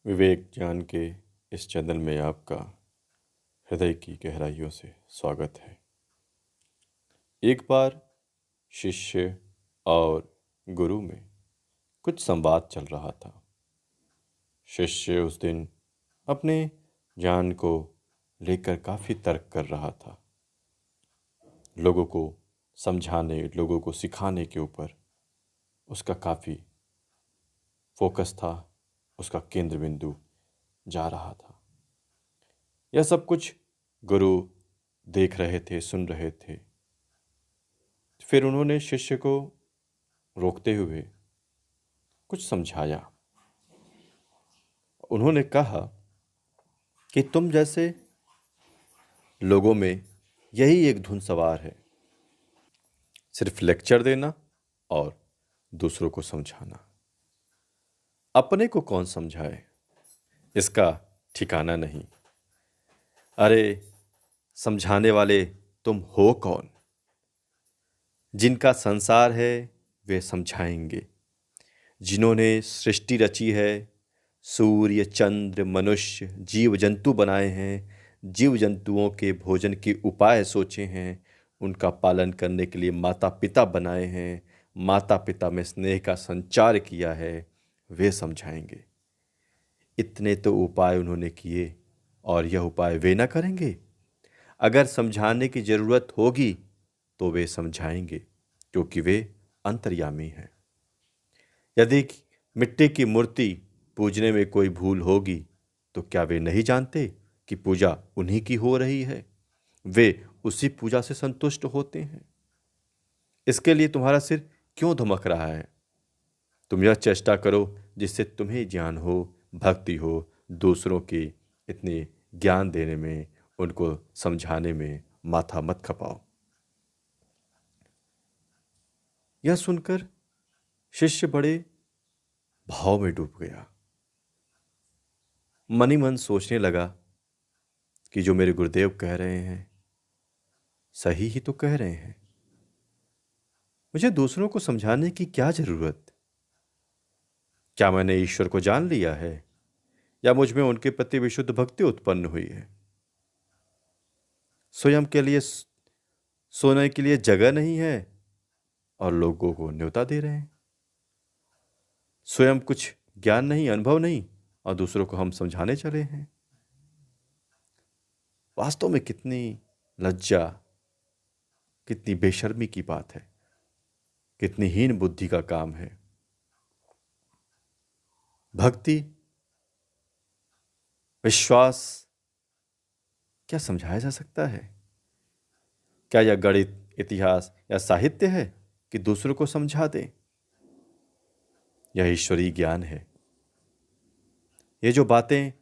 विवेक ज्ञान के इस चैनल में आपका हृदय की गहराइयों से स्वागत है। एक बार शिष्य और गुरु में कुछ संवाद चल रहा था। शिष्य उस दिन अपने ज्ञान को लेकर काफ़ी तर्क कर रहा था। लोगों को समझाने, लोगों को सिखाने के ऊपर उसका काफ़ी फोकस था, उसका केंद्र बिंदु जा रहा था। यह सब कुछ गुरु देख रहे थे, सुन रहे थे। फिर उन्होंने शिष्य को रोकते हुए कुछ समझाया। उन्होंने कहा कि तुम जैसे लोगों में यही एक धुन सवार है, सिर्फ लेक्चर देना और दूसरों को समझाना। अपने को कौन समझाए, इसका ठिकाना नहीं। अरे समझाने वाले तुम हो कौन? जिनका संसार है वे समझाएंगे। जिन्होंने सृष्टि रची है, सूर्य, चंद्र, मनुष्य, जीव जंतु बनाए हैं, जीव जंतुओं के भोजन के उपाय सोचे हैं, उनका पालन करने के लिए माता पिता बनाए हैं, माता पिता में स्नेह का संचार किया है, वे समझाएंगे। इतने तो उपाय उन्होंने किए और यह उपाय वे ना करेंगे? अगर समझाने की ज़रूरत होगी तो वे समझाएंगे, क्योंकि वे अंतर्यामी हैं। यदि मिट्टी की मूर्ति पूजने में कोई भूल होगी तो क्या वे नहीं जानते कि पूजा उन्हीं की हो रही है? वे उसी पूजा से संतुष्ट होते हैं। इसके लिए तुम्हारा सिर क्यों धमक रहा है? तुम यह चेष्टा करो जिससे तुम्हें ज्ञान हो, भक्ति हो, दूसरों के इतने ज्ञान देने में, उनको समझाने में माथा मत खपाओ। यह सुनकर शिष्य बड़े भाव में डूब गया। मन ही मन सोचने लगा कि जो मेरे गुरुदेव कह रहे हैं सही ही तो कह रहे हैं। मुझे दूसरों को समझाने की क्या जरूरत? क्या मैंने ईश्वर को जान लिया है या मुझ में उनके प्रति विशुद्ध भक्ति उत्पन्न हुई है? स्वयं के लिए सोने के लिए जगह नहीं है और लोगों को न्योता दे रहे हैं। स्वयं कुछ ज्ञान नहीं, अनुभव नहीं और दूसरों को हम समझाने चले हैं। वास्तव में कितनी लज्जा, कितनी बेशर्मी की बात है, कितनी हीन बुद्धि का काम है। भक्ति, विश्वास क्या समझाया जा सकता है? क्या यह गणित, इतिहास या साहित्य है कि दूसरों को समझा दें? यह ईश्वरीय ज्ञान है। ये जो बातें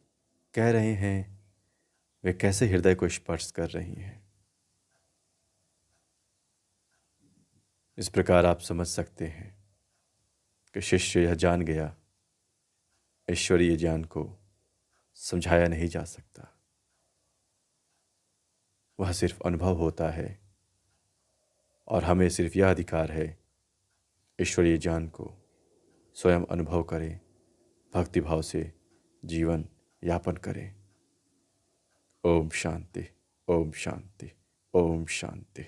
कह रहे हैं वे कैसे हृदय को स्पर्श कर रही हैं। इस प्रकार आप समझ सकते हैं कि शिष्य यह जान गया, ईश्वरीय ज्ञान को समझाया नहीं जा सकता, वह सिर्फ अनुभव होता है और हमें सिर्फ यह अधिकार है ईश्वरीय ज्ञान को स्वयं अनुभव करें, भक्तिभाव से जीवन यापन करें। ओम शांति, ओम शांति, ओम शांति।